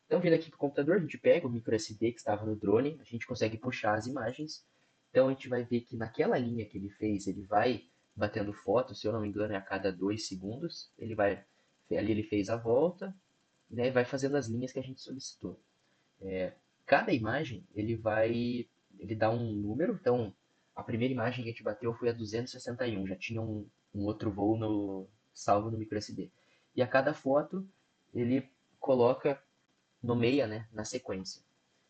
Então, vindo aqui para o computador, a gente pega o micro SD que estava no drone, a gente consegue puxar as imagens. Então, a gente vai ver que naquela linha que ele fez, ele vai batendo foto, se eu não me engano, é a cada 2 segundos. Ali ele fez a volta, né, e vai fazendo as linhas que a gente solicitou. Cada imagem, ele dá um número. Então, a primeira imagem que a gente bateu foi a 261, já tinha um outro voo salvo no micro SD. E a cada foto, ele coloca nomeia, né, na sequência.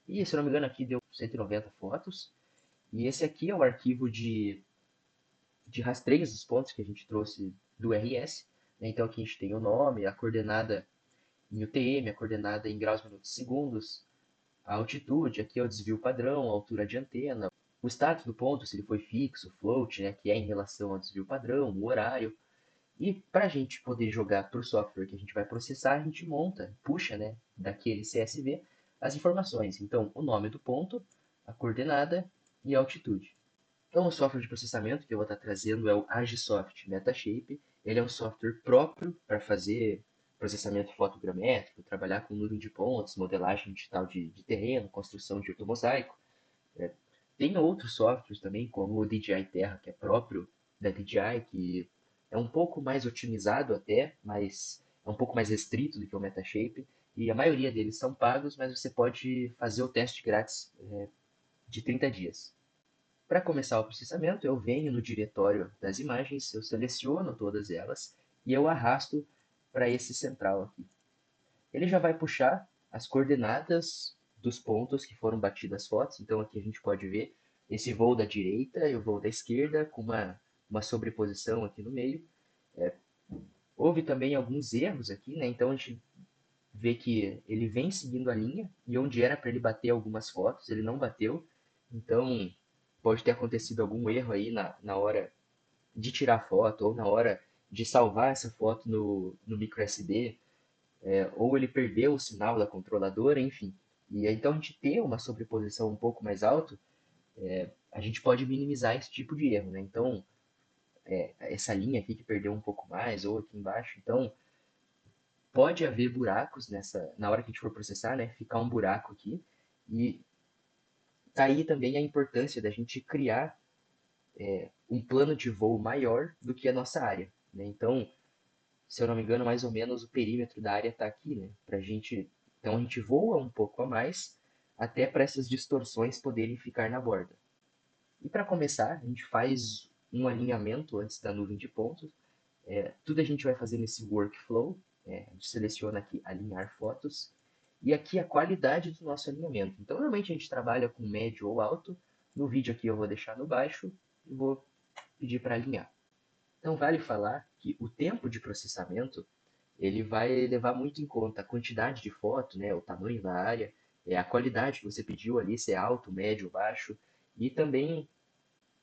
E, se eu não me engano, aqui deu 190 fotos. E esse aqui é o arquivo de rastreios dos pontos que a gente trouxe do RS. Né? Então, aqui a gente tem o nome, a coordenada em UTM, a coordenada em graus, minutos, segundos, a altitude, aqui é o desvio padrão, a altura de antena, o status do ponto, se ele foi fixo, float, né, que é em relação ao desvio padrão, o horário. E para a gente poder jogar para o software que a gente vai processar, a gente monta, puxa, né, daquele CSV as informações. Então, o nome do ponto, a coordenada e a altitude. Então, o software de processamento que eu vou estar trazendo é o Agisoft Metashape. Ele é um software próprio para fazer processamento fotogramétrico, trabalhar com nuvem de pontos, modelagem digital de terreno, construção de ortomosaico. É, Tem outros softwares também, como o DJI Terra, que é próprio da DJI, que é um pouco mais otimizado até, mas é um pouco mais restrito do que o Metashape. E a maioria deles são pagos, mas você pode fazer o teste grátis de 30 dias. Para começar o processamento, eu venho no diretório das imagens, eu seleciono todas elas e eu arrasto para esse central aqui. Ele já vai puxar as coordenadas dos pontos que foram batidas as fotos. Então aqui a gente pode ver esse voo da direita e o voo da esquerda com uma sobreposição aqui no meio. Houve também alguns erros aqui, né? Então a gente vê que ele vem seguindo a linha e onde era para ele bater algumas fotos, ele não bateu. Então pode ter acontecido algum erro aí na hora de tirar foto ou na hora de salvar essa foto no micro SD, ou ele perdeu o sinal da controladora, enfim. E então a gente ter uma sobreposição um pouco mais alta, a gente pode minimizar esse tipo de erro, né? Então, essa linha aqui que perdeu um pouco mais, ou aqui embaixo, então pode haver buracos na hora que a gente for processar, né? Ficar um buraco aqui. E tá aí também a importância da gente criar um plano de voo maior do que a nossa área, né? Então, se eu não me engano, mais ou menos o perímetro da área está aqui, né? Então a gente voa um pouco a mais, até para essas distorções poderem ficar na borda. E para começar, a gente faz um alinhamento antes da nuvem de pontos. Tudo a gente vai fazer nesse workflow. A gente seleciona aqui alinhar fotos. E aqui a qualidade do nosso alinhamento. Então, normalmente a gente trabalha com médio ou alto. No vídeo aqui eu vou deixar no baixo e vou pedir para alinhar. Então, vale falar que o tempo de processamento ele vai levar muito em conta a quantidade de foto, né, o tamanho da área, a qualidade que você pediu ali, se é alto, médio, baixo, e também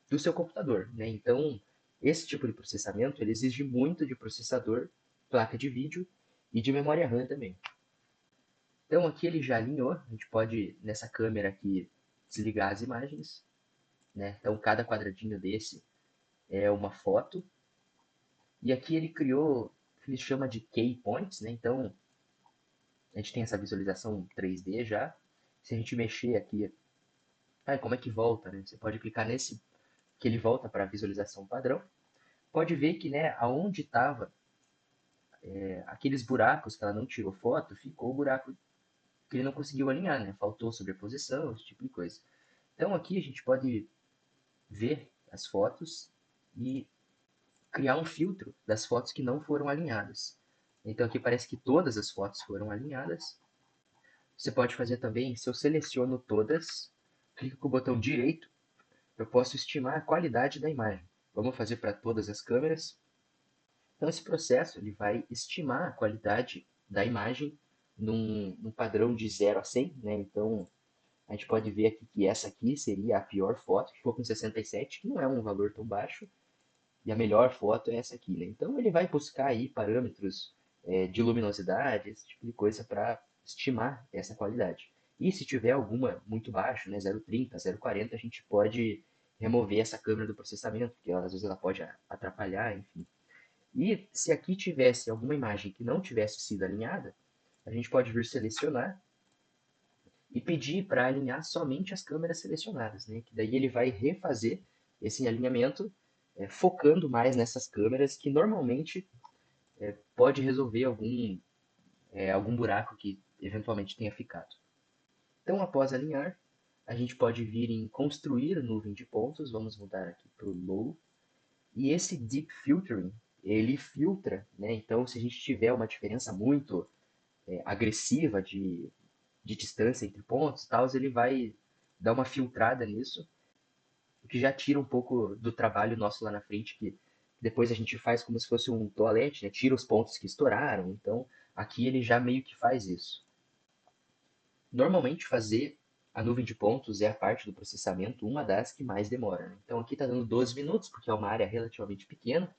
do seu computador, né? Então, esse tipo de processamento ele exige muito de processador, placa de vídeo e de memória RAM também. Então, aqui ele já alinhou, a gente pode, nessa câmera aqui, desligar as imagens, né? Então, cada quadradinho desse é uma foto, e aqui ele criou o que ele chama de key points, né? Então, a gente tem essa visualização 3D já. Se a gente mexer aqui, como é que volta, né? Você pode clicar nesse que ele volta para a visualização padrão. Pode ver que, né, aonde estava aqueles buracos que ela não tirou foto, ficou o buraco que ele não conseguiu alinhar, né? Faltou sobreposição, esse tipo de coisa. Então aqui a gente pode ver as fotos e criar um filtro das fotos que não foram alinhadas. Então aqui parece que todas as fotos foram alinhadas. Você pode fazer também, se eu seleciono todas, clico com o botão direito, eu posso estimar a qualidade da imagem. Vamos fazer para todas as câmeras. Então esse processo ele vai estimar a qualidade da imagem num padrão de 0 a 100, né? Então a gente pode ver aqui que essa aqui seria a pior foto, que ficou com 67, que não é um valor tão baixo, e a melhor foto é essa aqui, né? Então ele vai buscar aí parâmetros de luminosidade, esse tipo de coisa para estimar essa qualidade. E se tiver alguma muito baixa, né, 0,30, 0,40, a gente pode remover essa câmera do processamento, porque às vezes ela pode atrapalhar, enfim. E se aqui tivesse alguma imagem que não tivesse sido alinhada, a gente pode vir selecionar e pedir para alinhar somente as câmeras selecionadas, né? Que daí ele vai refazer esse alinhamento, focando mais nessas câmeras que normalmente pode resolver algum buraco que eventualmente tenha ficado. Então, após alinhar, a gente pode vir em construir nuvem de pontos, vamos mudar aqui para o low, e esse deep filtering, ele filtra, né? Então, se a gente tiver uma diferença muito agressiva de distância entre pontos, tal, ele vai dar uma filtrada nisso, o que já tira um pouco do trabalho nosso lá na frente, que depois a gente faz como se fosse um toalete, né? Tira os pontos que estouraram, então aqui ele já meio que faz isso. Normalmente fazer a nuvem de pontos é a parte do processamento, uma das que mais demora, né? Então aqui está dando 12 minutos, porque é uma área relativamente pequena,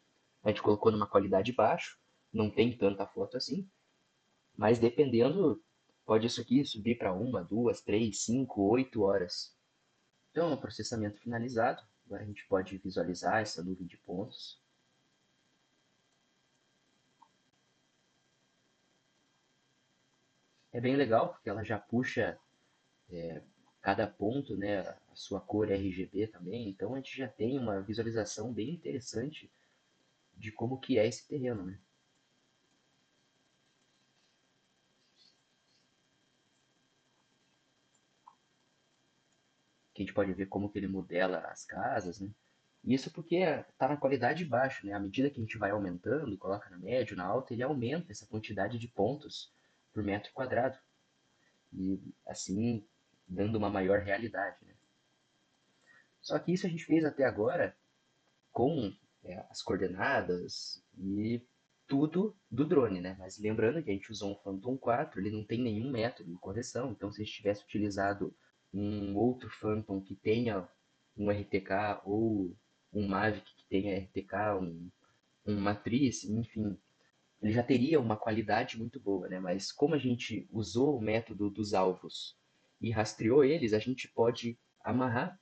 a gente colocou numa qualidade baixa, não tem tanta foto assim, mas dependendo, pode isso aqui subir para 1, 2, 3, 5, 8 horas. Então, o processamento finalizado. Agora a gente pode visualizar essa nuvem de pontos. É bem legal, porque ela já puxa cada ponto, né, a sua cor RGB também. Então a gente já tem uma visualização bem interessante de como que é esse terreno, né? Que a gente pode ver como que ele modela as casas, né? Isso porque está na qualidade baixa, né? À medida que a gente vai aumentando, coloca na média, na alta, ele aumenta essa quantidade de pontos por metro quadrado. E assim, dando uma maior realidade, né? Só que isso a gente fez até agora com as coordenadas e tudo do drone, né? Mas lembrando que a gente usou um Phantom 4, ele não tem nenhum método de correção, então se a gente tivesse utilizado um outro Phantom que tenha um RTK ou um Mavic que tenha RTK, um Matriz, enfim, ele já teria uma qualidade muito boa, né? Mas como a gente usou o método dos alvos e rastreou eles, a gente pode amarrar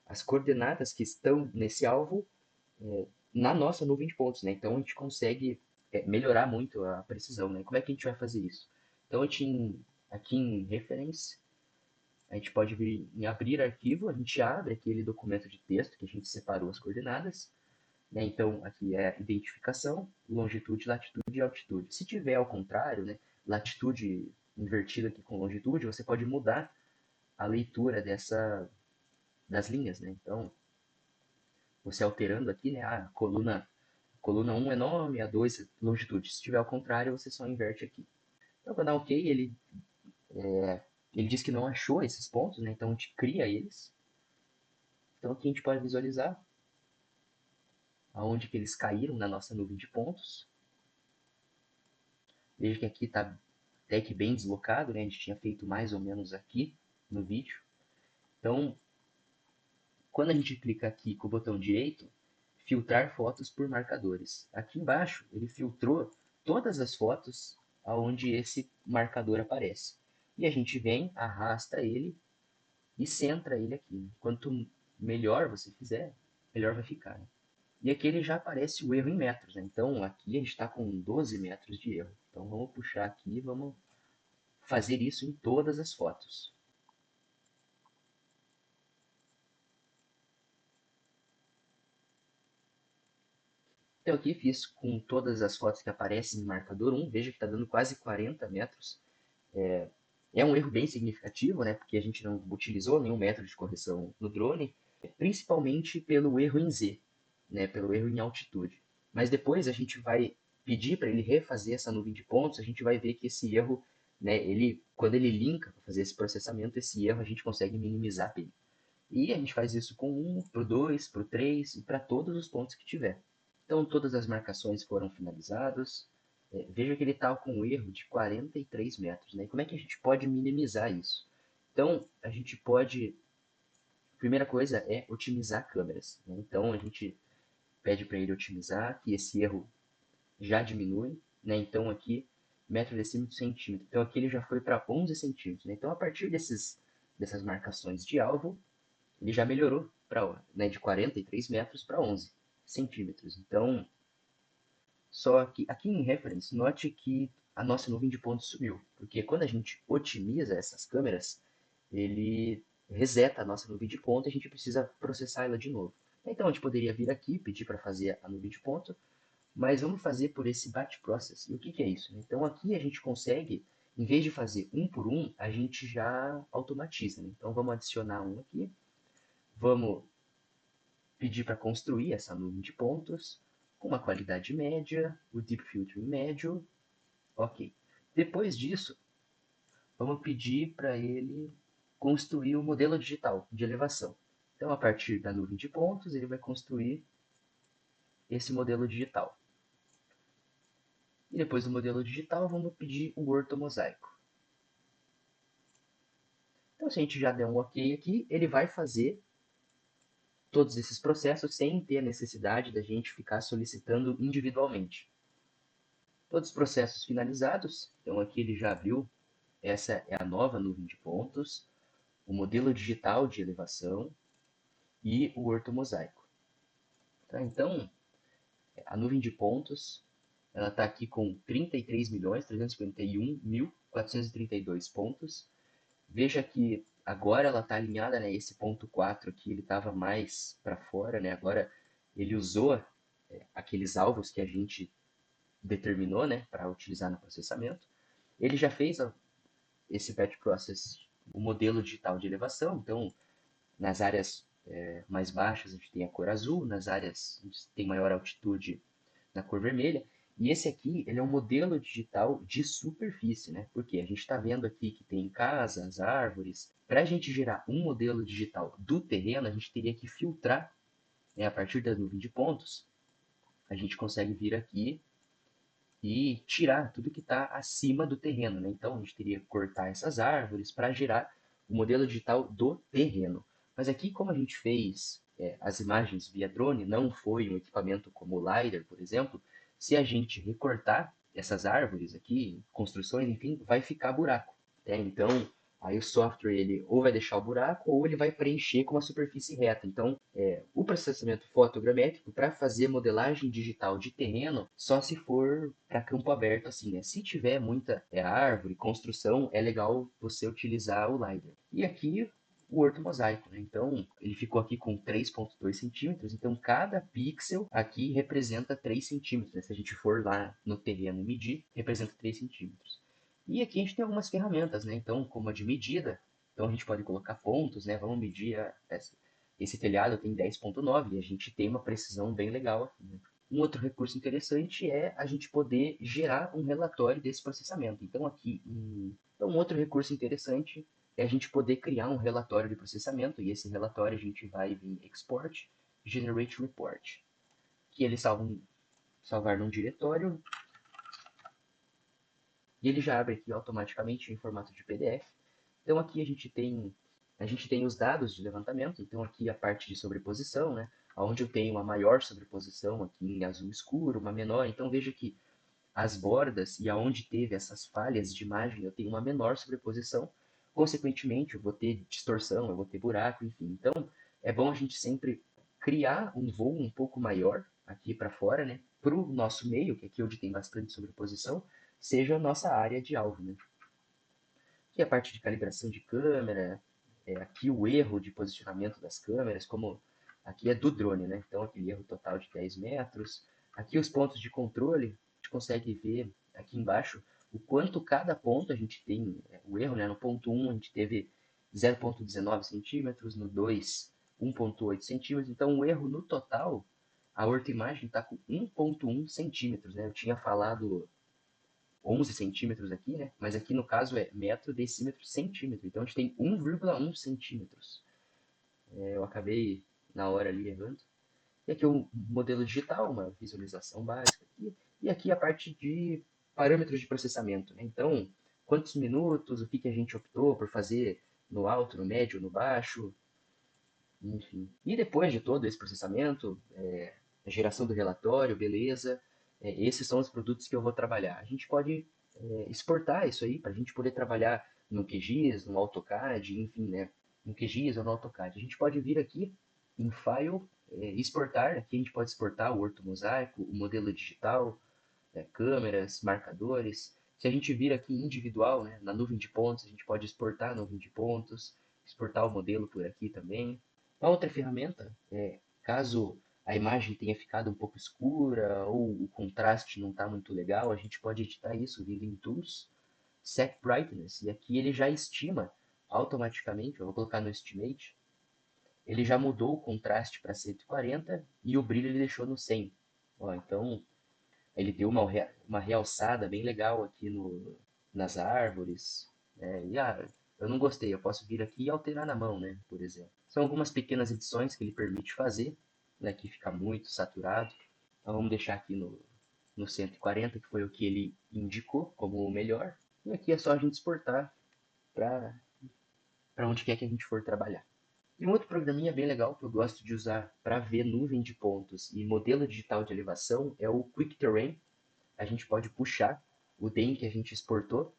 as coordenadas que estão nesse alvo na nossa nuvem de pontos, né? Então a gente consegue melhorar muito a precisão, né? Como é que a gente vai fazer isso? Então aqui em Reference, a gente pode vir em abrir arquivo, a gente abre aquele documento de texto que a gente separou as coordenadas, né? Então aqui é identificação, longitude, latitude e altitude. Se tiver ao contrário, né, latitude invertida aqui com longitude, você pode mudar a leitura das linhas, né? Então, você alterando aqui, né, a coluna 1 é nome, a 2 é longitude. Se tiver ao contrário, você só inverte aqui. Então, quando dá OK, ele diz que não achou esses pontos, né? Então a gente cria eles. Então aqui a gente pode visualizar aonde que eles caíram na nossa nuvem de pontos. Veja que aqui está até que bem deslocado, né? A gente tinha feito mais ou menos aqui no vídeo. Então, quando a gente clica aqui com o botão direito, filtrar fotos por marcadores. Aqui embaixo, ele filtrou todas as fotos aonde esse marcador aparece. E a gente vem, arrasta ele e centra ele aqui. Quanto melhor você fizer, melhor vai ficar. Né? E aqui ele já aparece o erro em metros. Né? Então aqui a gente está com 12 metros de erro. Então vamos puxar aqui e vamos fazer isso em todas as fotos. Então aqui fiz com todas as fotos que aparecem no marcador 1, veja que está dando quase 40 metros. É um erro bem significativo, né, porque a gente não utilizou nenhum método de correção no drone, principalmente pelo erro em Z, né, pelo erro em altitude. Mas depois a gente vai pedir para ele refazer essa nuvem de pontos, a gente vai ver que esse erro, né, quando ele linka para fazer esse processamento, esse erro a gente consegue minimizar ele. E a gente faz isso com o 1, para o 2, para o 3 e para todos os pontos que tiver. Então todas as marcações foram finalizadas. Veja que ele está com um erro de 43 metros. Né? E como é que a gente pode minimizar isso? Então a gente pode. A primeira coisa é otimizar câmeras. Né? Então a gente pede para ele otimizar, que esse erro já diminui. Né? Então aqui, metro decímetro centímetro. Então aqui ele já foi para 11 centímetros. Né? Então a partir dessas marcações de alvo, ele já melhorou né, de 43 metros para 11 centímetros. Então, só que aqui em Reference, note que a nossa nuvem de pontos sumiu, porque quando a gente otimiza essas câmeras, ele reseta a nossa nuvem de ponto e a gente precisa processar ela de novo. Então a gente poderia vir aqui, pedir para fazer a nuvem de ponto, mas vamos fazer por esse batch process. E o que, que é isso? Então aqui a gente consegue, em vez de fazer um por um, a gente já automatiza. Né? Então vamos adicionar um aqui, vamos pedir para construir essa nuvem de pontos com uma qualidade média, o Deep Filtering médio, ok. Depois disso, vamos pedir para ele construir o modelo digital de elevação. Então, a partir da nuvem de pontos, ele vai construir esse modelo digital. E depois do modelo digital, vamos pedir o ortomosaico. Então, se a gente já der um OK aqui, ele vai fazer todos esses processos sem ter a necessidade da gente ficar solicitando individualmente. Todos os processos finalizados, então aqui ele já abriu, essa é a nova nuvem de pontos, o modelo digital de elevação e o ortomosaico. Tá? Então, a nuvem de pontos, ela está aqui com 33.351.432 pontos. Veja que agora ela está alinhada, né? Esse ponto 4 aqui, ele estava mais para fora, né? Agora ele usou aqueles alvos que a gente determinou, né, para utilizar no processamento. Ele já fez esse batch process, o modelo digital de elevação, então nas áreas mais baixas a gente tem a cor azul, nas áreas onde tem maior altitude na cor vermelha. E esse aqui, ele é um modelo digital de superfície, né? Porque a gente está vendo aqui que tem casas, árvores. Para a gente gerar um modelo digital do terreno, a gente teria que filtrar, né? A partir da nuvem de pontos, a gente consegue vir aqui e tirar tudo que está acima do terreno, né? Então a gente teria que cortar essas árvores para gerar o modelo digital do terreno. Mas aqui, como a gente fez as imagens via drone, não foi um equipamento como o LiDAR, por exemplo, se a gente recortar essas árvores aqui, construções, enfim, vai ficar buraco. Né? Então, aí o software ele ou vai deixar o buraco ou ele vai preencher com uma superfície reta. Então, o processamento fotogramétrico para fazer modelagem digital de terreno só se for para campo aberto assim, né? Se tiver muita árvore, construção, é legal você utilizar o LiDAR. E aqui o ortomosaico, né? Então, ele ficou aqui com 3,2 centímetros, então cada pixel aqui representa 3 centímetros. Né? Se a gente for lá no terreno e medir, representa 3 centímetros. E aqui a gente tem algumas ferramentas, né? Então, como a de medida, então a gente pode colocar pontos, né? Vamos medir esse telhado tem 10,9 e a gente tem uma precisão bem legal aqui, né? Um outro recurso interessante é a gente poder gerar um relatório desse processamento. Então, então, um outro recurso interessante é a gente poder criar um relatório de processamento, e esse relatório a gente vai vir Export, Generate Report, que ele salvar num diretório, e ele já abre aqui automaticamente em formato de PDF. Então aqui a gente tem os dados de levantamento, então aqui a parte de sobreposição, né? Onde eu tenho a maior sobreposição aqui em azul escuro, uma menor, então veja que as bordas e aonde teve essas falhas de imagem, eu tenho uma menor sobreposição, consequentemente eu vou ter distorção, eu vou ter buraco, enfim. Então é bom a gente sempre criar um voo um pouco maior aqui para fora, né? Para o nosso meio, que é aqui onde tem bastante sobreposição, seja a nossa área de alvo, né? Aqui a parte de calibração de câmera, aqui o erro de posicionamento das câmeras, como aqui é do drone, né? Então aquele erro total de 10 metros. Aqui os pontos de controle, a gente consegue ver aqui embaixo o quanto cada ponto a gente tem o erro, né? No ponto 1 a gente teve 0,19 centímetros, no 2 1,8 centímetros, então o erro no total, a ortoimagem está com 1,1 centímetros, né? Eu tinha falado 11 centímetros aqui, né? Mas aqui no caso é metro, decímetro, centímetro. Então a gente tem 1,1 centímetros. Eu acabei na hora ali errando. E aqui o modelo digital, uma visualização básica aqui. E aqui a parte de parâmetros de processamento, né? Então, quantos minutos, o que, que a gente optou por fazer no alto, no médio, no baixo, enfim. E depois de todo esse processamento, a geração do relatório, beleza, esses são os produtos que eu vou trabalhar. A gente pode exportar isso aí para a gente poder trabalhar no QGIS, no AutoCAD, enfim, né? No QGIS ou no AutoCAD. A gente pode vir aqui em File, exportar. Aqui a gente pode exportar o ortomosaico, o modelo digital, câmeras, marcadores. Se a gente vir aqui individual, né, na nuvem de pontos, a gente pode exportar a nuvem de pontos. exportar o modelo por aqui também. Uma outra ferramenta é, caso a imagem tenha ficado um pouco escura ou o contraste não está muito legal, a gente pode editar isso vindo em Tools, Set Brightness, e aqui ele já estima automaticamente, eu vou colocar no Estimate, ele já mudou o contraste para 140 e o brilho ele deixou no 100. Ó, então, ele deu uma realçada bem legal aqui nas árvores. Né? Eu não gostei, eu posso vir aqui e alterar na mão, né? Por exemplo. São algumas pequenas edições que ele permite fazer, né? Que fica muito saturado. Então vamos deixar aqui no 140, que foi o que ele indicou como o melhor. E aqui é só a gente exportar para onde quer que a gente for trabalhar. E um outro programinha bem legal que eu gosto de usar para ver nuvem de pontos e modelo digital de elevação é o Quick Terrain. A gente pode puxar o DEM que a gente exportou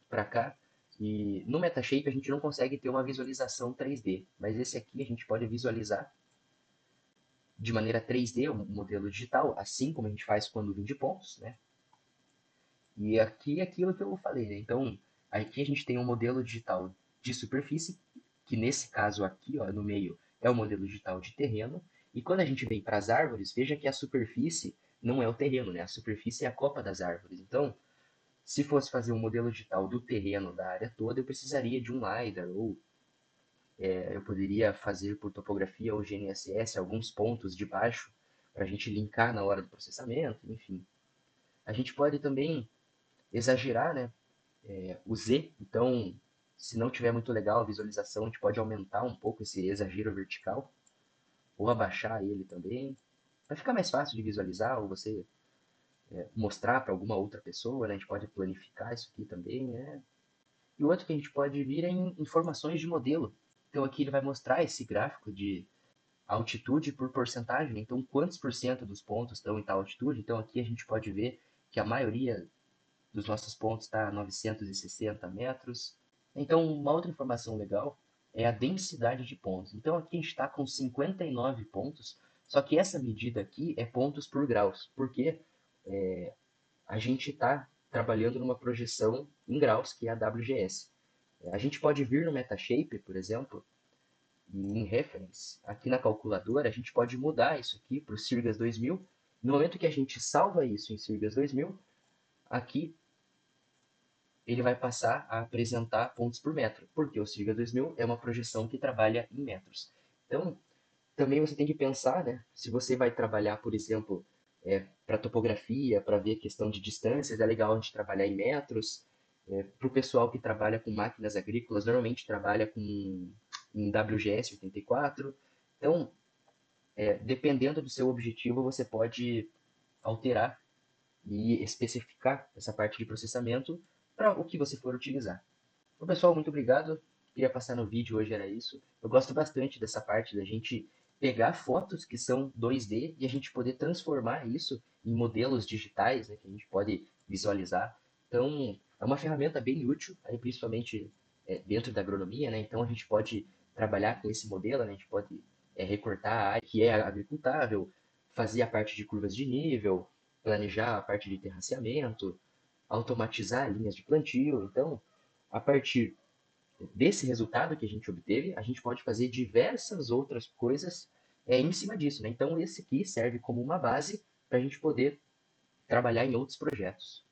para cá. E no Metashape a gente não consegue ter uma visualização 3D, mas esse aqui a gente pode visualizar de maneira 3D, um modelo digital, assim como a gente faz com a nuvem de pontos, né? E aqui é aquilo que eu falei, né? Então, aqui a gente tem um modelo digital de superfície, que nesse caso aqui, ó, no meio, é o modelo digital de terreno. E quando a gente vem para as árvores, veja que a superfície não é o terreno, né? A superfície é a copa das árvores. Então, se fosse fazer um modelo digital do terreno da área toda, eu precisaria de um LiDAR, ou eu poderia fazer por topografia ou GNSS alguns pontos de baixo para a gente linkar na hora do processamento, enfim. A gente pode também exagerar, né, o Z, então se não tiver muito legal a visualização, a gente pode aumentar um pouco esse exagero vertical, ou abaixar ele também, para ficar mais fácil de visualizar, ou você mostrar para alguma outra pessoa, né, a gente pode planificar isso aqui também, né. E o outro que a gente pode vir é em informações de modelo. Então aqui ele vai mostrar esse gráfico de altitude por porcentagem. Então quantos por cento dos pontos estão em tal altitude? Então aqui a gente pode ver que a maioria dos nossos pontos está a 960 metros. Então uma outra informação legal é a densidade de pontos. Então aqui a gente está com 59 pontos, só que essa medida aqui é pontos por graus, porque a gente está trabalhando numa projeção em graus, que é a WGS. A gente pode vir no Metashape, por exemplo, e em Reference, aqui na calculadora, a gente pode mudar isso aqui para o Sirgas 2000. No momento que a gente salva isso em Sirgas 2000, aqui ele vai passar a apresentar pontos por metro, porque o Sirgas 2000 é uma projeção que trabalha em metros. Então, também você tem que pensar, né? Se você vai trabalhar, por exemplo, para topografia, para ver questão de distâncias, é legal a gente trabalhar em metros. Para o pessoal que trabalha com máquinas agrícolas, normalmente trabalha com em WGS 84. Então, dependendo do seu objetivo, você pode alterar e especificar essa parte de processamento para o que você for utilizar. Bom, pessoal, muito obrigado. Queria passar no vídeo hoje era isso. Eu gosto bastante dessa parte da gente pegar fotos que são 2D e a gente poder transformar isso em modelos digitais, né, que a gente pode visualizar. Então, é uma ferramenta bem útil, aí principalmente dentro da agronomia, né? Então a gente pode trabalhar com esse modelo, né? A gente pode recortar a área que é agricultável, fazer a parte de curvas de nível, planejar a parte de terraceamento, automatizar linhas de plantio. Então, a partir desse resultado que a gente obteve, a gente pode fazer diversas outras coisas em cima disso, né? Então, esse aqui serve como uma base para a gente poder trabalhar em outros projetos.